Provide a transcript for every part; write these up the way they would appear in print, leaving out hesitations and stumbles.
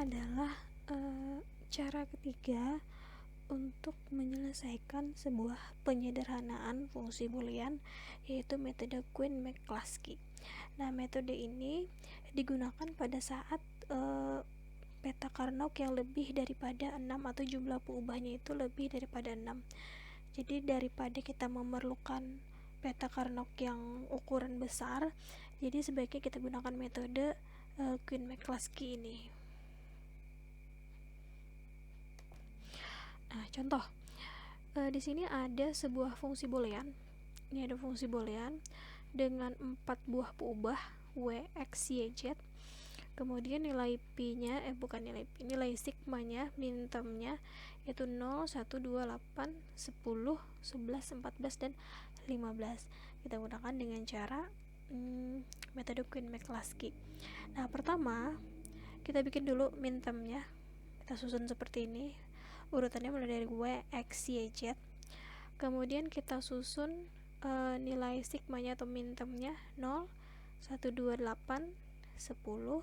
adalah cara ketiga untuk menyelesaikan sebuah penyederhanaan fungsi boolean, yaitu metode Quine-McCluskey. Nah, metode ini digunakan pada saat peta Carnot yang lebih daripada 6 atau jumlah peubahnya itu lebih daripada 6. Jadi daripada kita memerlukan peta Carnot yang ukuran besar, jadi sebaiknya kita gunakan metode Quine-McCluskey ini. Nah, contoh di sini ada sebuah fungsi boolean. Ini ada fungsi boolean dengan 4 buah peubah w, x, y, z. Kemudian nilai pi-nya nilai sigma-nya, min term-nya yaitu 0, 1, 2, 8, 10, 11, 14 dan 15. Kita gunakan dengan cara metode Quine-McCluskey. Nah, pertama kita bikin dulu min term-nya. Kita susun seperti ini. Urutannya mulai dari w, x, y, z. Kemudian kita susun nilai sigma-nya atau min term-nya 0, 1, 2, 8, 10,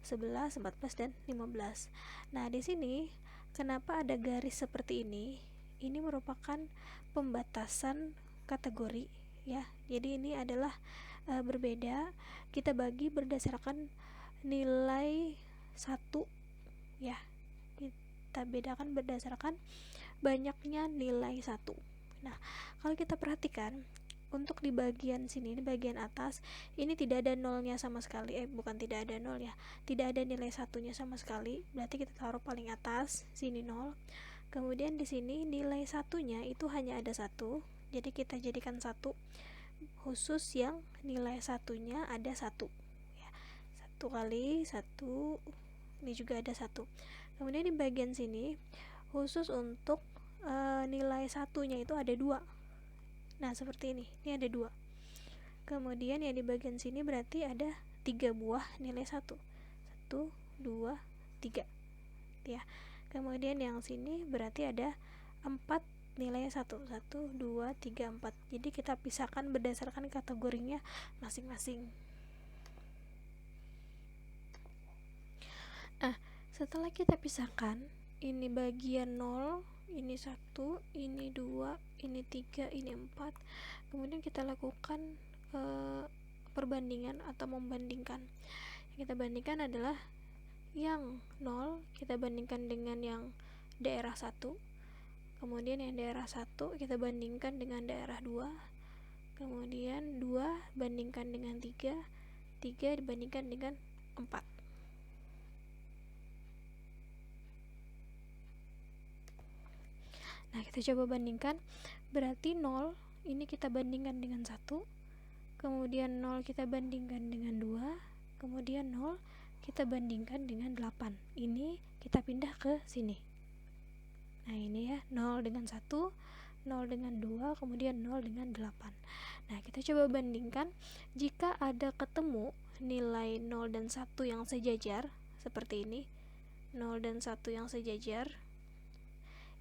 11, 14 dan 15. Nah, di sini kenapa ada garis seperti ini? Ini merupakan pembatasan kategori ya. Jadi ini adalah berbeda. Kita bagi berdasarkan nilai 1 ya. Kita bedakan berdasarkan banyaknya nilai 1. Nah, kalau kita perhatikan untuk di bagian sini, di bagian atas, ini tidak ada nolnya sama sekali. Bukan tidak ada nol ya. Tidak ada nilai satunya sama sekali. Berarti kita taruh paling atas, sini 0. Kemudian di sini nilai satunya itu hanya ada 1. Jadi kita jadikan 1 khusus yang nilai satunya ada 1. Ya. 1 kali 1, ini juga ada 1. Kemudian di bagian sini khusus untuk nilai satunya itu ada 2. Nah, seperti ini ada 2. Kemudian yang di bagian sini berarti ada 3 buah nilai 1. 1, 2, 3 ya. Kemudian yang sini berarti ada 4 nilai 1. 1, 2, 3, 4. Jadi kita pisahkan berdasarkan kategorinya masing-masing. Nah, setelah kita pisahkan, ini bagian 0, ini 1, ini 2, ini 3, ini 4. Kemudian kita lakukan perbandingan atau membandingkan. Yang kita bandingkan adalah yang 0 kita bandingkan dengan yang daerah 1. Kemudian yang daerah 1 kita bandingkan dengan daerah 2. Kemudian 2 bandingkan dengan 3. 3 dibandingkan dengan 4. Nah, kita coba bandingkan. Berarti 0 ini kita bandingkan dengan 1. Kemudian 0 kita bandingkan dengan 2. Kemudian 0 kita bandingkan dengan 8. Ini kita pindah ke sini. Nah, ini ya, 0 dengan 1, 0 dengan 2, kemudian 0 dengan 8. Nah, kita coba bandingkan. Jika ada ketemu nilai 0 dan 1 yang sejajar seperti ini, 0 dan 1 yang sejajar,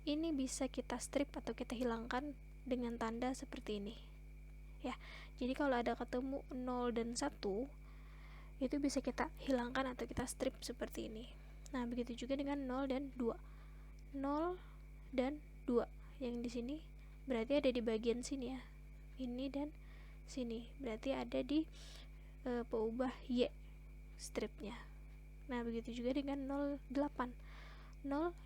ini bisa kita strip atau kita hilangkan dengan tanda seperti ini ya. Jadi kalau ada ketemu 0 dan 1 itu bisa kita hilangkan atau kita strip seperti ini. Nah, begitu juga dengan 0 dan 2. 0 dan 2 yang di sini berarti ada di bagian sini ya. Ini dan sini berarti ada di peubah Y stripnya. Nah, begitu juga dengan 08. 08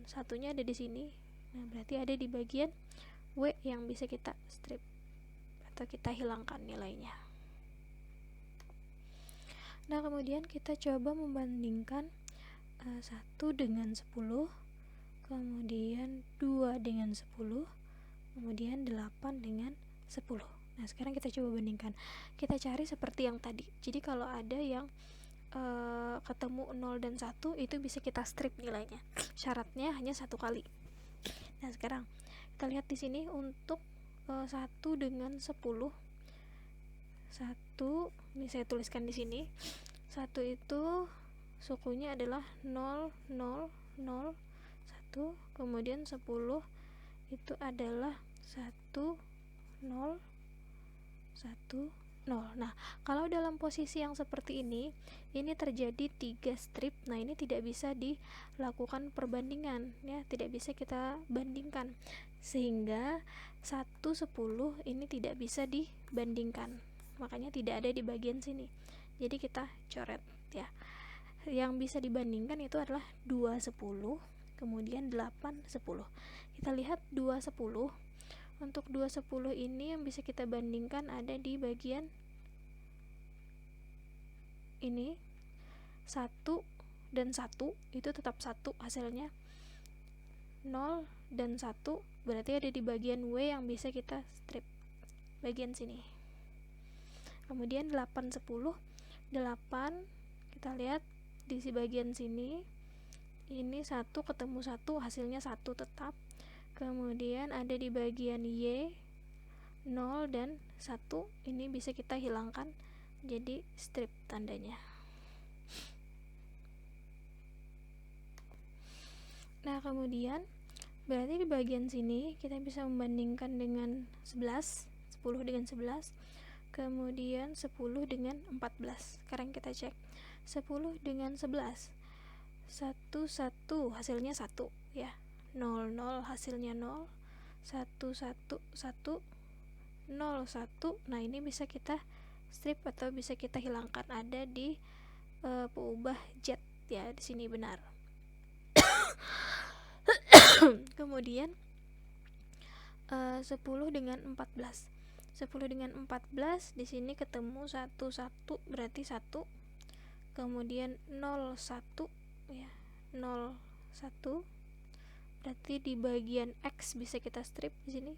satunya ada di sini. Nah, berarti ada di bagian W yang bisa kita strip atau kita hilangkan nilainya. Nah, kemudian kita coba membandingkan 1 dengan 10, kemudian 2 dengan 10, kemudian 8 dengan 10. Nah, sekarang kita coba bandingkan. Kita cari seperti yang tadi. Jadi kalau ada yang ketemu 0 dan 1 itu bisa kita strip nilainya. Syaratnya hanya 1 kali. Nah, sekarang kita lihat di sini untuk 1 dengan 10. 1 ini saya tuliskan di sini. 1 itu sukunya adalah 0 0 0 1, kemudian 10 itu adalah 1 0 1 0. Nah, kalau dalam posisi yang seperti ini terjadi 3 strip. Nah, ini tidak bisa dilakukan perbandingan ya, tidak bisa kita bandingkan. Sehingga 1, 10 ini tidak bisa dibandingkan. Makanya tidak ada di bagian sini. Jadi kita coret ya. Yang bisa dibandingkan itu adalah 2, 10, kemudian 8, 10. Kita lihat 2, 10. Untuk 2, 10 ini yang bisa kita bandingkan ada di bagian ini. 1 dan 1 itu tetap 1 hasilnya. 0 dan 1 berarti ada di bagian W yang bisa kita strip, bagian sini. Kemudian 8, 10. 8 kita lihat di bagian sini, ini 1 ketemu 1 hasilnya 1 tetap. Kemudian ada di bagian Y 0 dan 1, ini bisa kita hilangkan jadi strip tandanya. Nah, kemudian berarti di bagian sini kita bisa membandingkan dengan 11, 10 dengan 11, kemudian 10 dengan 14. Sekarang kita cek 10 dengan 11, 1, 1 hasilnya 1 ya, 0, 0 hasilnya 0, 1, 1, 1, 0, 1. Nah, ini bisa kita strip atau bisa kita hilangkan, ada di peubah Z ya, di sini benar. Kemudian 10 dengan 14. 10 dengan 14 di sini ketemu 1, 1 berarti 1. Kemudian 0, 1 ya. 0, 1 berarti di bagian X bisa kita strip di sini.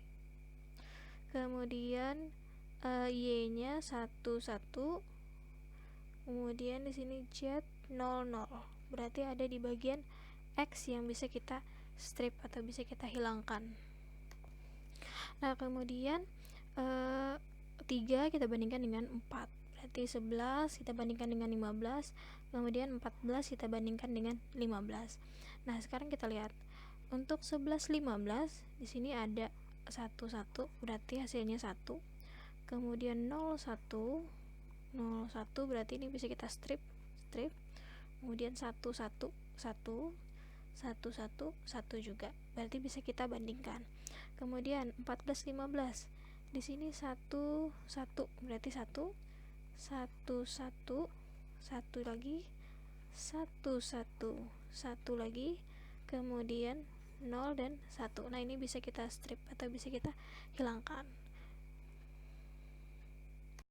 Kemudian Y-nya 1, 1. Kemudian di sini Z 0, 0. Berarti ada di bagian X yang bisa kita strip atau bisa kita hilangkan. Nah, kemudian 3 kita bandingkan dengan 4. Berarti 11 kita bandingkan dengan 15. Kemudian 14 kita bandingkan dengan 15. Nah, sekarang kita lihat. Untuk 11, 15 di sini ada 1, 1 berarti hasilnya 1. Kemudian 0, 1. 0, 1 berarti ini bisa kita strip. Kemudian 1, 1, 1. 1, 1, 1 juga. Berarti bisa kita bandingkan. Kemudian 14, 15. Di sini 1, 1 berarti 1. 1, 1. 1 lagi. 1, 1. 1 lagi. Kemudian 0 dan 1. Nah, ini bisa kita strip atau bisa kita hilangkan.